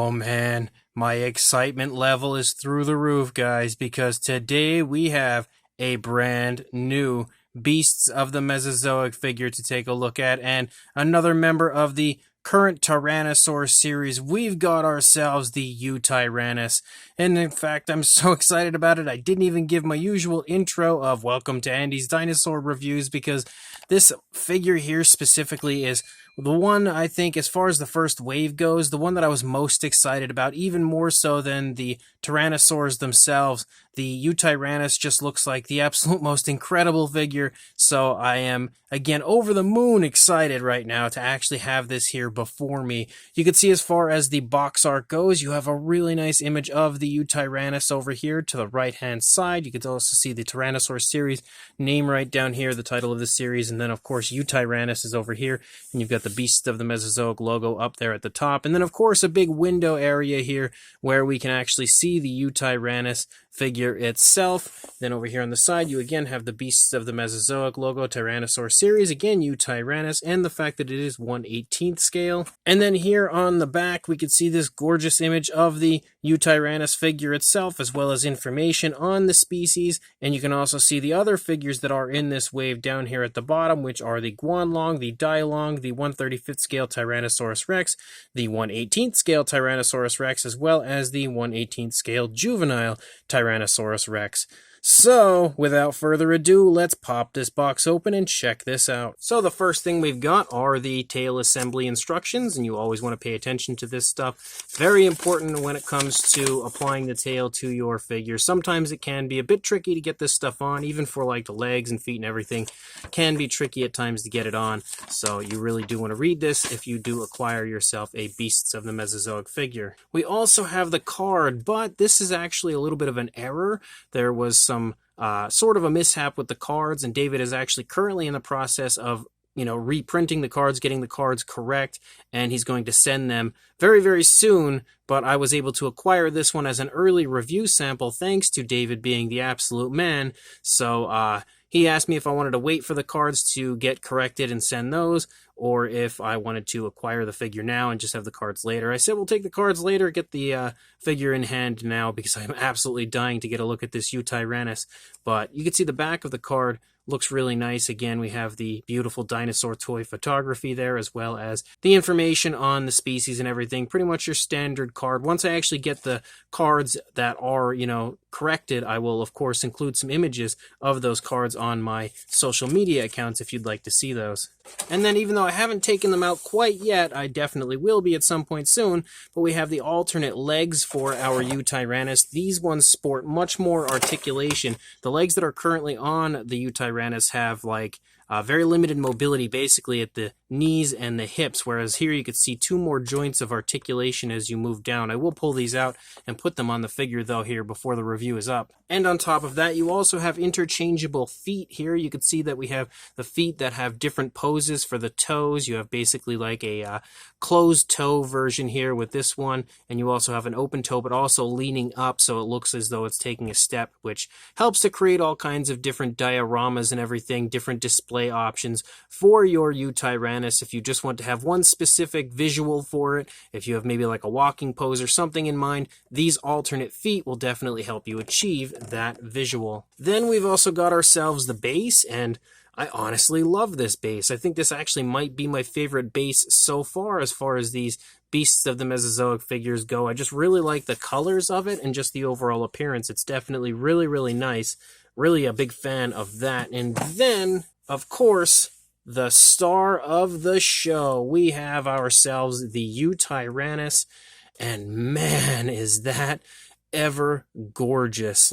Oh man, my excitement level is through the roof, guys, because today we have a brand new Beasts of the Mesozoic figure to take a look at, and another member of the current Tyrannosaur series. We've got ourselves the Yutyrannus, and in fact, I'm so excited about it, I didn't even give my usual intro of welcome to Andy's Dinosaur Reviews, because this figure here specifically is the one, I think, as far as the first wave goes, the one that I was most excited about, even more so than the Tyrannosaurs themselves. The Yutyrannus just looks like the absolute most incredible figure, so I am, again, over the moon excited right now to actually have this here before me. You can see as far as the box art goes, you have a really nice image of the Yutyrannus over here to the right-hand side. You can also see the Tyrannosaur series name right down here, the title of the series, and then, of course, Yutyrannus is over here, and you've got the Beasts of the Mesozoic logo up there at the top, and then, of course, a big window area here where we can actually see the Yutyrannus figure itself. Then over here on the side, you again have the Beasts of the Mesozoic logo, Tyrannosaur series, again Yutyrannus, and the fact that it is 1/18th scale. And then here on the back, we can see this gorgeous image of the Yutyrannus figure itself, as well as information on the species. And you can also see the other figures that are in this wave down here at the bottom, which are the Guanlong, the Dailong, the 1/35th scale Tyrannosaurus rex, the 1/18th scale Tyrannosaurus rex, as well as the 1/18th scale juvenile Tyrannosaurus rex. So, without further ado, let's pop this box open and check this out. So the first thing we've got are the tail assembly instructions, and you always want to pay attention to this stuff. Very important when it comes to applying the tail to your figure. Sometimes it can be a bit tricky to get this stuff on, even for like the legs and feet and everything. Can be tricky at times to get it on, so you really do want to read this if you do acquire yourself a Beasts of the Mesozoic figure. We also have the card, but this is actually a little bit of an error. There was some sort of a mishap with the cards, and David is actually currently in the process of reprinting the cards, getting the cards correct, and he's going to send them very, very soon. But I was able to acquire this one as an early review sample thanks to David being the absolute man. So he asked me if I wanted to wait for the cards to get corrected and send those, or if I wanted to acquire the figure now and just have the cards later. I said we'll take the cards later, get the figure in hand now, because I'm absolutely dying to get a look at this Yutyrannus. But you can see the back of the card looks really nice. Again, we have the beautiful dinosaur toy photography there, as well as the information on the species and everything. Pretty much your standard card. Once I actually get the cards that are, corrected, I will, of course, include some images of those cards on my social media accounts if you'd like to see those. And then, even though I haven't taken them out quite yet, I definitely will be at some point soon, but we have the alternate legs for our Yutyrannus. These ones sport much more articulation. The legs that are currently on the Yutyrannus have very limited mobility basically at the knees and the hips, whereas here you could see two more joints of articulation as you move down. I will pull these out and put them on the figure though here before the review is up. And on top of that, you also have interchangeable feet here. You can see that we have the feet that have different poses for the toes. You have basically like a closed toe version here with this one, and you also have an open toe but also leaning up, so it looks as though it's taking a step, which helps to create all kinds of different dioramas and everything, different display options for your Yutyrannus. If you just want to have one specific visual for it, if you have maybe like a walking pose or something in mind, these alternate feet will definitely help you achieve that visual. Then we've also got ourselves the base, and I honestly love this base. I think this actually might be my favorite base so far as these Beasts of the Mesozoic figures go. I just really like the colors of it and just the overall appearance. It's definitely really, really nice. Really a big fan of that. And then, of course, the star of the show. We have ourselves the Yutyrannus, and man, is that ever gorgeous.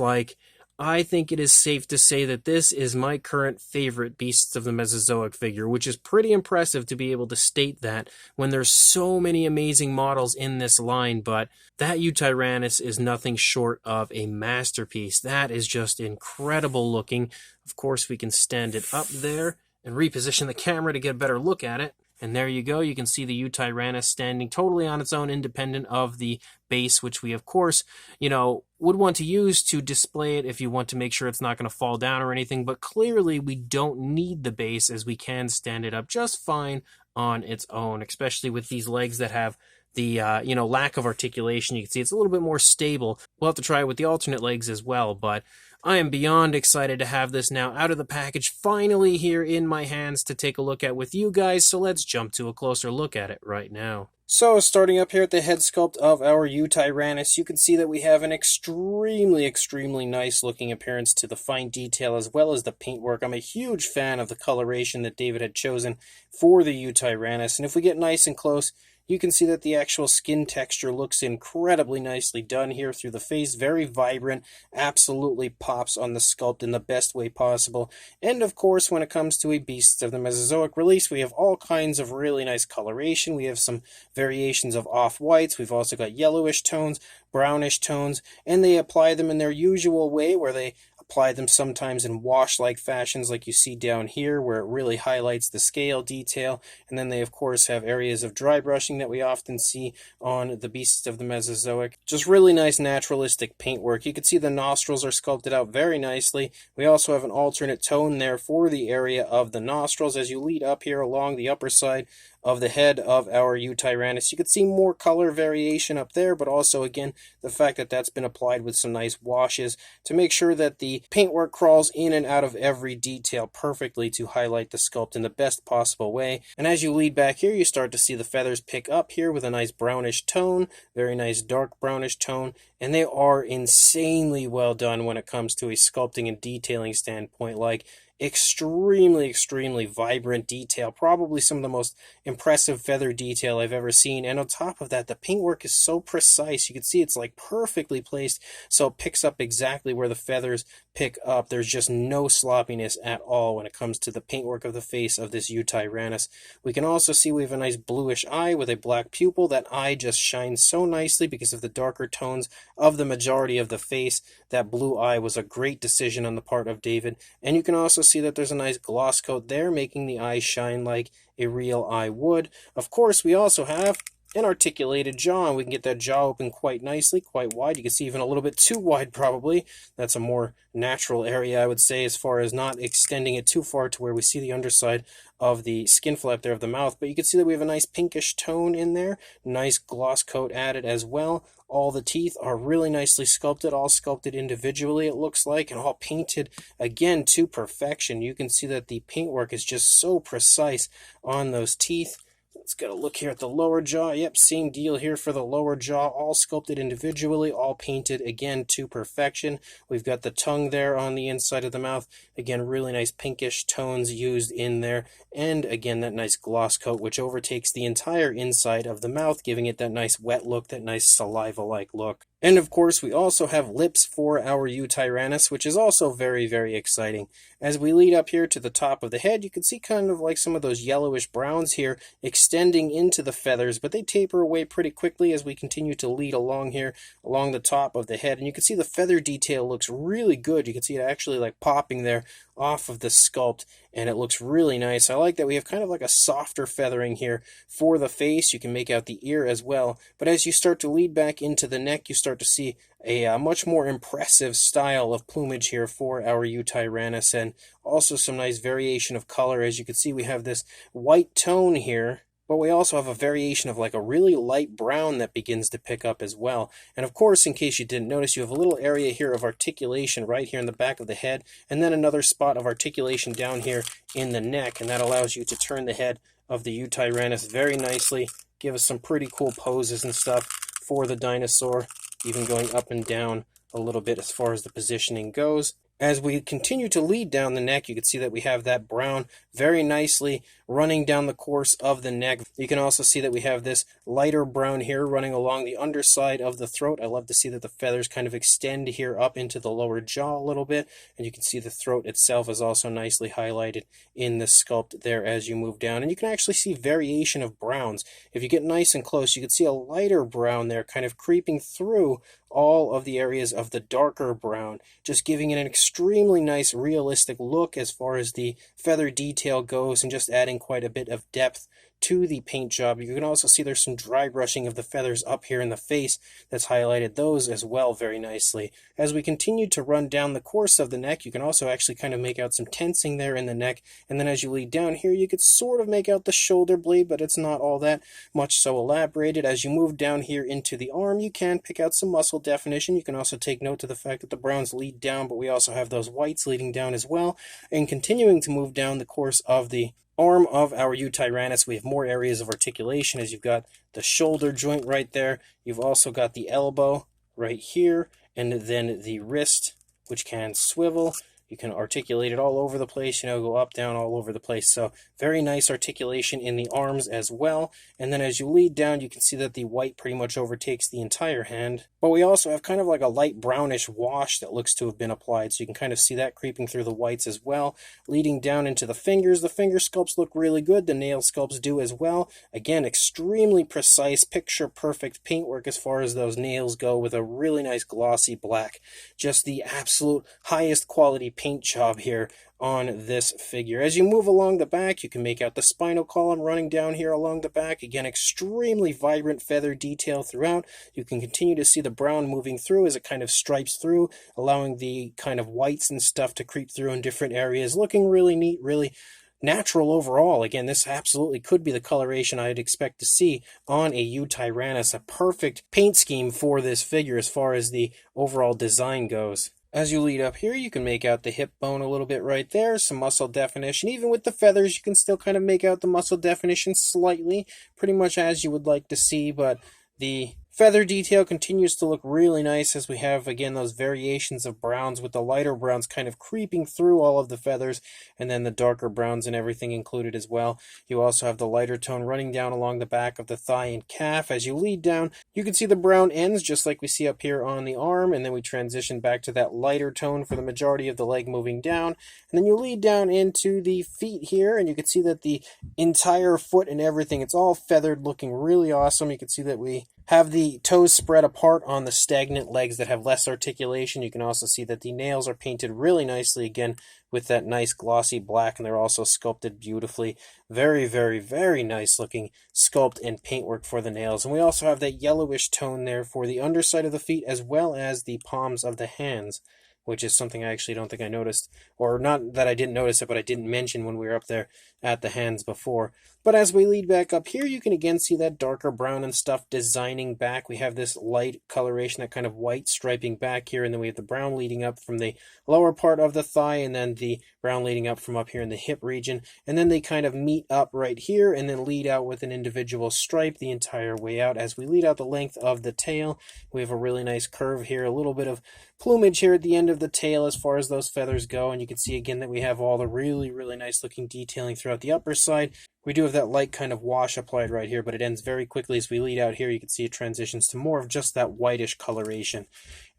I think it is safe to say that this is my current favorite Beasts of the Mesozoic figure, which is pretty impressive to be able to state that when there's so many amazing models in this line, but that Yutyrannus is nothing short of a masterpiece. That is just incredible looking. Of course, we can stand it up there and reposition the camera to get a better look at it. And there you go. You can see the Yutyrannus standing totally on its own, independent of the base, which we, of course, would want to use to display it if you want to make sure it's not going to fall down or anything. But clearly, we don't need the base, as we can stand it up just fine on its own, especially with these legs that have the lack of articulation. You can see it's a little bit more stable. We'll have to try it with the alternate legs as well, but I am beyond excited to have this now out of the package, finally here in my hands to take a look at with you guys, so let's jump to a closer look at it right now. So, starting up here at the head sculpt of our Yutyrannus, you can see that we have an extremely nice looking appearance to the fine detail as well as the paintwork. I'm a huge fan of the coloration that David had chosen for the Yutyrannus, and if we get nice and close, you can see that the actual skin texture looks incredibly nicely done here through the face. Very vibrant, absolutely pops on the sculpt in the best way possible. And of course, when it comes to a Beasts of the Mesozoic release, we have all kinds of really nice coloration. We have some variations of off-whites. We've also got yellowish tones, brownish tones, and they apply them in their usual way where they apply them sometimes in wash-like fashions like you see down here where it really highlights the scale detail. And then they of course have areas of dry brushing that we often see on the Beasts of the Mesozoic. Just really nice naturalistic paintwork. You can see the nostrils are sculpted out very nicely. We also have an alternate tone there for the area of the nostrils as you lead up here along the upper side of the head of our Yutyrannus. You can see more color variation up there, but also, again, the fact that that's been applied with some nice washes to make sure that the paintwork crawls in and out of every detail perfectly to highlight the sculpt in the best possible way. And as you lead back here, you start to see the feathers pick up here with a nice brownish tone, very nice dark brownish tone, and they are insanely well done when it comes to a sculpting and detailing standpoint. Like, extremely vibrant detail, probably some of the most impressive feather detail I've ever seen. And on top of that, the paintwork is so precise. You can see it's like perfectly placed, so it picks up exactly where the feathers pick up. There's just no sloppiness at all when it comes to the paintwork of the face of this Yutyrannus. We can also see we have a nice bluish eye with a black pupil. That eye just shines so nicely because of the darker tones of the majority of the face. That blue eye was a great decision on the part of David. And you can also see that there's a nice gloss coat there, making the eye shine like a real eye would. Of course, we also have an articulated jaw, and we can get that jaw open quite nicely, quite wide. You can see even a little bit too wide, probably. That's a more natural area, I would say, as far as not extending it too far to where we see the underside of the skin flap there of the mouth. But you can see that we have a nice pinkish tone in there, nice gloss coat added as well. All the teeth are really nicely sculpted, all sculpted individually, it looks like, and all painted, again, to perfection. You can see that the paintwork is just so precise on those teeth. Let's get a look here at the lower jaw. Yep, same deal here for the lower jaw, all sculpted individually, all painted, again, to perfection. We've got the tongue there on the inside of the mouth. Again, really nice pinkish tones used in there. And again, that nice gloss coat, which overtakes the entire inside of the mouth, giving it that nice wet look, that nice saliva-like look. And of course, we also have lips for our Yutyrannus, which is also very exciting. As we lead up here to the top of the head, you can see kind of like some of those yellowish browns here extending into the feathers, but they taper away pretty quickly as we continue to lead along here, along the top of the head. And you can see the feather detail looks really good. You can see it actually like popping there off of the sculpt, and it looks really nice. I like that we have kind of like a softer feathering here for the face. You can make out the ear as well, but as you start to lead back into the neck, you start to see a much more impressive style of plumage here for our Yutyrannus, and also some nice variation of color. As you can see, we have this white tone here, but we also have a variation of like a really light brown that begins to pick up as well. And of course, in case you didn't notice, you have a little area here of articulation right here in the back of the head, and then another spot of articulation down here in the neck, and that allows you to turn the head of the Yutyrannus very nicely, give us some pretty cool poses and stuff for the dinosaur, even going up and down a little bit as far as the positioning goes. As we continue to lead down the neck, you can see that we have that brown very nicely running down the course of the neck. You can also see that we have this lighter brown here running along the underside of the throat. I love to see that the feathers kind of extend here up into the lower jaw a little bit, and you can see the throat itself is also nicely highlighted in the sculpt there as you move down. And you can actually see variation of browns. If you get nice and close, you can see a lighter brown there kind of creeping through all of the areas of the darker brown, just giving it an extremely nice realistic look as far as the feather detail goes, and just adding quite a bit of depth to the paint job. You can also see there's some dry brushing of the feathers up here in the face that's highlighted those as well very nicely. As we continue to run down the course of the neck, you can also actually kind of make out some tensing there in the neck, and then as you lead down here, you could sort of make out the shoulder blade, but it's not all that much so elaborated. As you move down here into the arm, you can pick out some muscle definition. You can also take note to the fact that the browns lead down, but we also have those whites leading down as well. And continuing to move down the course of the arm of our Yutyrannus, we have more areas of articulation, as you've got the shoulder joint right there. You've also got the elbow right here, and then the wrist, which can swivel. You can articulate it all over the place, go up, down, all over the place. So very nice articulation in the arms as well. And then as you lead down, you can see that the white pretty much overtakes the entire hand. But we also have kind of like a light brownish wash that looks to have been applied. So you can kind of see that creeping through the whites as well. Leading down into the fingers sculpts look really good. The nail sculpts do as well. Again, extremely precise, picture perfect paintwork as far as those nails go, with a really nice glossy black. Just the absolute highest quality paint job here on this figure. As you move along the back, you can make out the spinal column running down here along the back. Again, extremely vibrant feather detail throughout. You can continue to see the brown moving through as it kind of stripes through, allowing the kind of whites and stuff to creep through in different areas. Looking really neat, really natural overall. Again, this absolutely could be the coloration I'd expect to see on a Yutyrannus. A perfect paint scheme for this figure as far as the overall design goes. As you lead up here, you can make out the hip bone a little bit right there, some muscle definition. Even with the feathers, you can still kind of make out the muscle definition slightly, pretty much as you would like to see, but the feather detail continues to look really nice as we have, again, those variations of browns, with the lighter browns kind of creeping through all of the feathers, and then the darker browns and everything included as well. You also have the lighter tone running down along the back of the thigh and calf. As you lead down, you can see the brown ends just like we see up here on the arm, and then we transition back to that lighter tone for the majority of the leg moving down. And then you lead down into the feet here, and you can see that the entire foot and everything, it's all feathered, looking really awesome. You can see that we have the toes spread apart on the stagnant legs that have less articulation. You can also see that the nails are painted really nicely, again, with that nice glossy black, and they're also sculpted beautifully. Very, very, very nice looking sculpt and paintwork for the nails. And we also have that yellowish tone there for the underside of the feet, as well as the palms of the hands, which is something I actually don't think I noticed, or not that I didn't notice it, but I didn't mention when we were up there at the hands before. But as we lead back up here, you can again see that darker brown and stuff designing back. We have this light coloration, that kind of white striping back here, and then we have the brown leading up from the lower part of the thigh, and then the brown leading up from up here in the hip region, and then they kind of meet up right here, and then lead out with an individual stripe the entire way out. As we lead out the length of the tail, we have a really nice curve here, a little bit of plumage here at the end of the tail as far as those feathers go, and you can see again that we have all the really, really nice looking detailing throughout the upper side. We do have that light kind of wash applied right here, but it ends very quickly. As we lead out here, you can see it transitions to more of just that whitish coloration.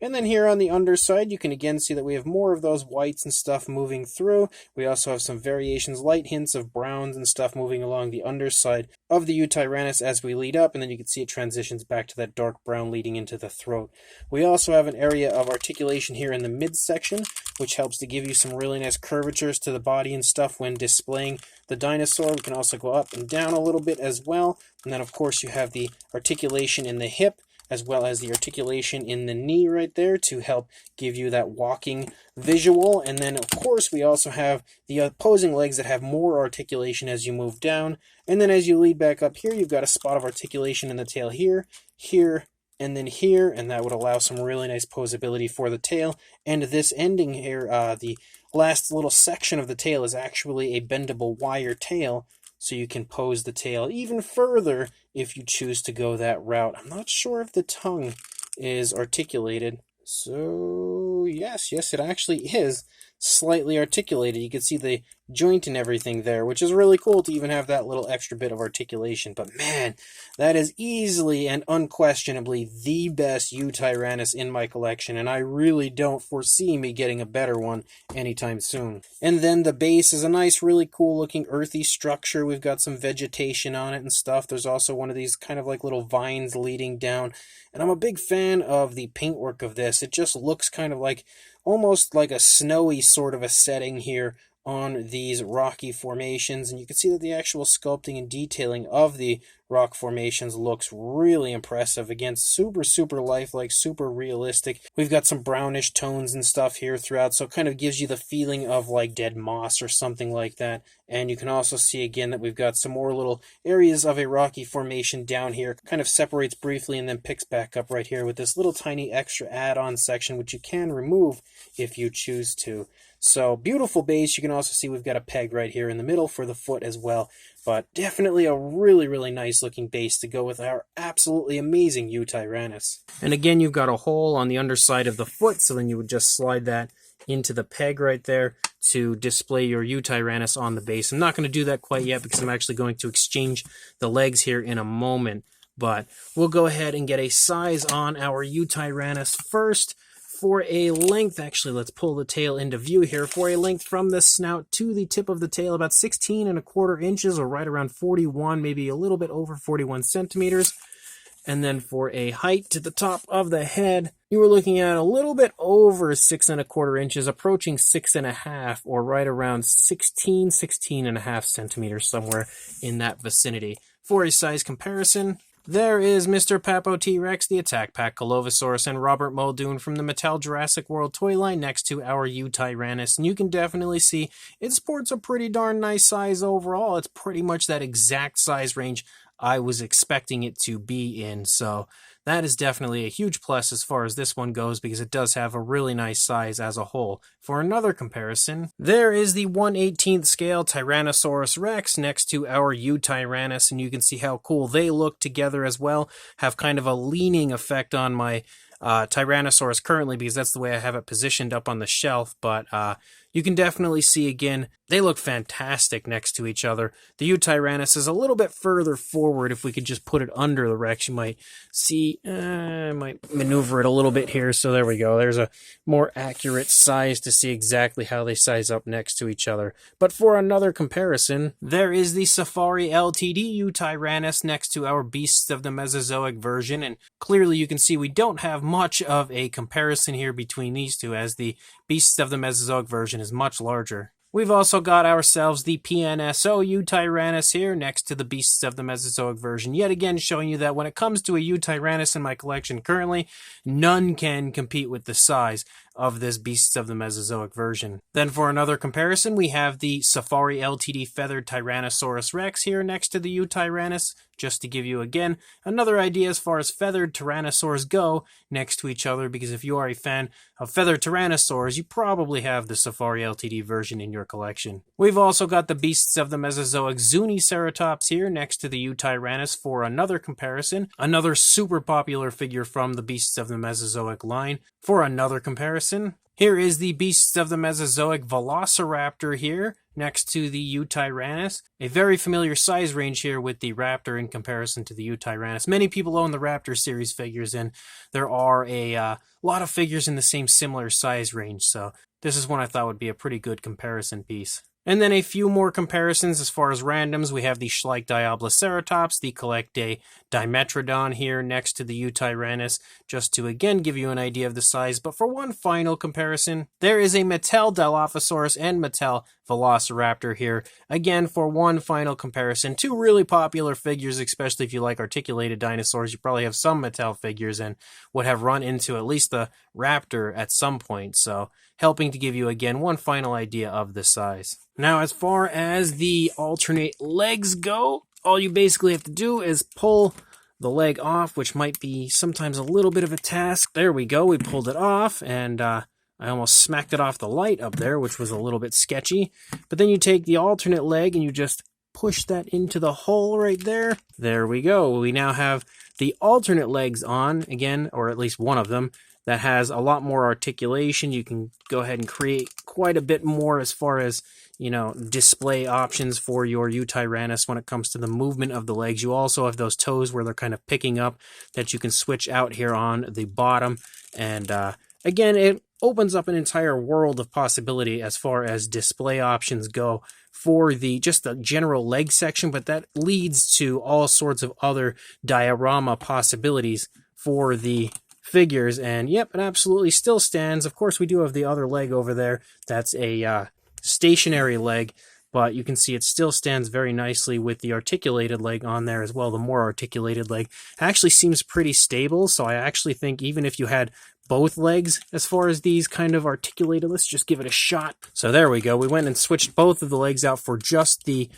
And then here on the underside, you can again see that we have more of those whites and stuff moving through. We also have some variations, light hints of browns and stuff moving along the underside of the Yutyrannus as we lead up, and then you can see it transitions back to that dark brown leading into the throat. We also have an area of articulation here in the midsection, which helps to give you some really nice curvatures to the body and stuff when displaying the dinosaur. We can also go up and down a little bit as well. And then, of course, you have the articulation in the hip, as well as the articulation in the knee right there to help give you that walking visual. And then, of course, we also have the opposing legs that have more articulation as you move down. And then as you lead back up here, you've got a spot of articulation in the tail here, here, and then here, and that would allow some really nice posability for the tail. And this ending here, the last little section of the tail is actually a bendable wire tail, so you can pose the tail even further if you choose to go that route. I'm not sure if the tongue is articulated. So, yes, it actually is slightly articulated. You can see the joint and everything there, which is really cool to even have that little extra bit of articulation. But man, that is easily and unquestionably the best Yutyrannus in my collection, and I really don't foresee me getting a better one anytime soon. And then the base is a nice, really cool looking earthy structure. We've got some vegetation on it and stuff. There's also one of these kind of like little vines leading down, and I'm a big fan of the paintwork of this. It just looks kind of like almost like a snowy sort of a setting here on these rocky formations, and you can see that the actual sculpting and detailing of the rock formations looks really impressive. Again, super lifelike, super realistic. We've got some brownish tones and stuff here throughout, so it kind of gives you the feeling of like dead moss or something like that. And you can also see again that we've got some more little areas of a rocky formation down here, kind of separates briefly and then picks back up right here with this little tiny extra add-on section, which you can remove if you choose to. So beautiful base. You can also see we've got a peg right here in the middle for the foot as well. But definitely a really nice looking base to go with our absolutely amazing Yutyrannus. And again, you've got a hole on the underside of the foot, so then you would just slide that into the peg right there to display your Yutyrannus on the base. I'm not going to do that quite yet because I'm actually going to exchange the legs here in a moment. But we'll go ahead and get a size on our Yutyrannus first. For a length, actually, let's pull the tail into view here. For a length from the snout to the tip of the tail, about 16¼ inches, or right around 41, maybe a little bit over 41 centimeters. And then for a height to the top of the head, you were looking at a little bit over 6¼ inches, approaching 6½, or right around 16½ centimeters, somewhere in that vicinity. For a size comparison, there is Mr. Papo T-Rex, the Attack Pack Colovosaurus, and Robert Muldoon from the Mattel Jurassic World toy line next to our Yutyrannus. And you can definitely see it sports a pretty darn nice size overall. It's pretty much that exact size range I was expecting it to be in. So that is definitely a huge plus as far as this one goes, because it does have a really nice size as a whole. For another comparison, there is the 1/18th scale Tyrannosaurus Rex next to our Yutyrannus, and you can see how cool they look together as well. Have kind of a leaning effect on my Tyrannosaurus currently, because that's the way I have it positioned up on the shelf, but you can definitely see again, they look fantastic next to each other. The Yutyrannus is a little bit further forward. If we could just put it under the Rex, you might see, I might maneuver it a little bit here, so there we go. There's a more accurate size to see exactly how they size up next to each other. But for another comparison, there is the Safari Ltd Yutyrannus next to our Beasts of the Mesozoic version, and clearly you can see we don't have much of a comparison here between these two, as the Beasts of the Mesozoic version is much larger. We've also got ourselves the PNSO Yutyrannus here next to the Beasts of the Mesozoic version, yet again showing you that when it comes to a Yutyrannus in my collection currently, none can compete with the size of this Beasts of the Mesozoic version. Then for another comparison, we have the Safari Ltd Feathered Tyrannosaurus Rex here next to the Yutyrannus, just to give you again another idea as far as feathered tyrannosaurs go next to each other, because if you are a fan of feathered tyrannosaurs, you probably have the Safari Ltd version in your collection. We've also got the Beasts of the Mesozoic Zuniceratops here next to the Yutyrannus for another comparison, another super popular figure from the Beasts of the Mesozoic line. For another comparison, here is the Beasts of the Mesozoic Velociraptor here next to the Yutyrannus. A very familiar size range here with the Raptor in comparison to the Yutyrannus. Many people own the Raptor series figures, and there are a lot of figures in the same similar size range, so this is one I thought would be a pretty good comparison piece. And then a few more comparisons as far as randoms. We have the Schleich Diabloceratops, the Collectae Dimetrodon here next to the Yutyrannus, just to again give you an idea of the size. But for one final comparison, there is a Mattel Dilophosaurus and Mattel Velociraptor here. Again, for one final comparison, two really popular figures, especially if you like articulated dinosaurs. You probably have some Mattel figures and would have run into at least the Raptor at some point. So helping to give you again one final idea of the size. Now, as far as the alternate legs go, all you basically have to do is pull the leg off, which might be sometimes a little bit of a task. There we go, we pulled it off, and I almost smacked it off the light up there, which was a little bit sketchy. But then you take the alternate leg and you just push that into the hole right there. There we go. We now have the alternate legs on, again, or at least one of them, that has a lot more articulation. You can go ahead and create quite a bit more as far as, you know, display options for your Yutyrannus when it comes to the movement of the legs. You also have those toes where they're kind of picking up that you can switch out here on the bottom. And again, it opens up an entire world of possibility as far as display options go for just the general leg section, but that leads to all sorts of other diorama possibilities for the figures, and yep, it absolutely still stands. Of course, we do have the other leg over there. That's a stationary leg, but you can see it still stands very nicely with the articulated leg on there as well. The more articulated leg actually seems pretty stable, so I actually think even if you had both legs as far as these kind of articulated, let's just give it a shot. So there we go. We went and switched both of the legs out for just the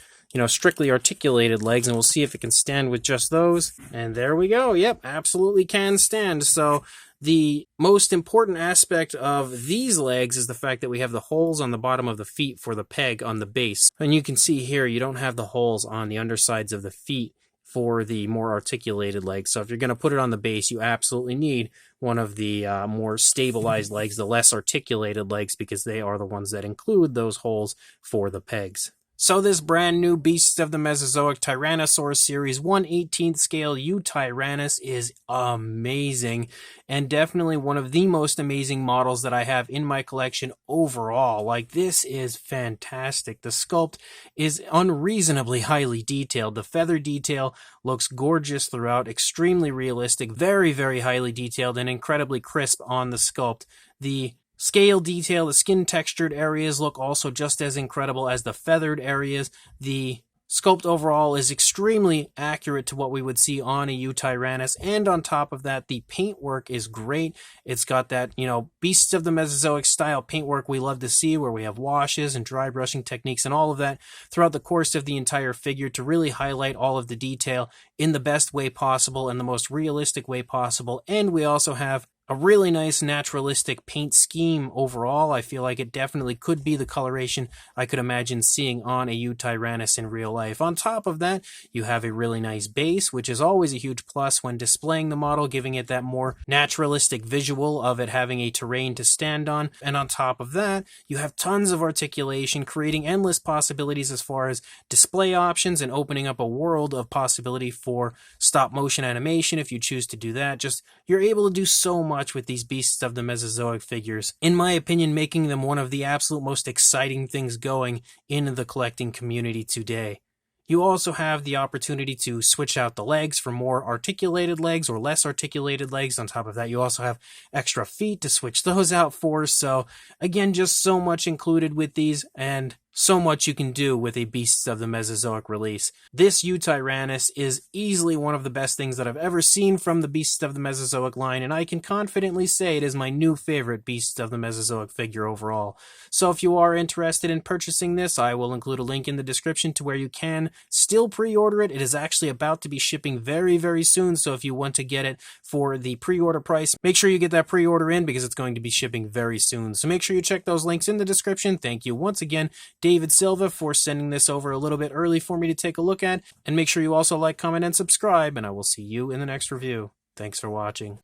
strictly articulated legs, and we'll see if it can stand with just those. And there we go. Yep, absolutely can stand. So the most important aspect of these legs is the fact that we have the holes on the bottom of the feet for the peg on the base. And you can see here, you don't have the holes on the undersides of the feet for the more articulated legs. So if you're going to put it on the base, you absolutely need one of the more stabilized legs, the less articulated legs, because they are the ones that include those holes for the pegs. So this brand new Beasts of the Mesozoic Tyrannosaur Series 1/18 scale Yutyrannus is amazing, and definitely one of the most amazing models that I have in my collection overall. Like, this is fantastic. The sculpt is unreasonably highly detailed. The feather detail looks gorgeous throughout, extremely realistic, very, very highly detailed, and incredibly crisp on the sculpt. The scale detail, the skin textured areas look also just as incredible as the feathered areas. The sculpt overall is extremely accurate to what we would see on a Yutyrannus, and on top of that, the paintwork is great. It's got that, Beasts of the Mesozoic style paintwork we love to see, where we have washes and dry brushing techniques and all of that throughout the course of the entire figure to really highlight all of the detail in the best way possible and the most realistic way possible. And we also have a really nice naturalistic paint scheme overall. I feel like it definitely could be the coloration I could imagine seeing on a Yutyrannus in real life. On top of that, you have a really nice base, which is always a huge plus when displaying the model, giving it that more naturalistic visual of it having a terrain to stand on. And on top of that, you have tons of articulation, creating endless possibilities as far as display options and opening up a world of possibility for stop motion animation if you choose to do that. Just, you're able to do so much with these Beasts of the Mesozoic figures, in my opinion, making them one of the absolute most exciting things going in the collecting community today. You also have the opportunity to switch out the legs for more articulated legs or less articulated legs. On top of that, you also have extra feet to switch those out for. So again, just so much included with these, and so much you can do with a Beasts of the Mesozoic release. This Yutyrannus is easily one of the best things that I've ever seen from the Beasts of the Mesozoic line, and I can confidently say it is my new favorite Beasts of the Mesozoic figure overall. So if you are interested in purchasing this, I will include a link in the description to where you can still pre-order it. It is actually about to be shipping very, very soon, so if you want to get it for the pre-order price, make sure you get that pre-order in, because it's going to be shipping very soon. So make sure you check those links in the description. Thank you once again, David Silva, for sending this over a little bit early for me to take a look at. And make sure you also like, comment, and subscribe, and I will see you in the next review. Thanks for watching.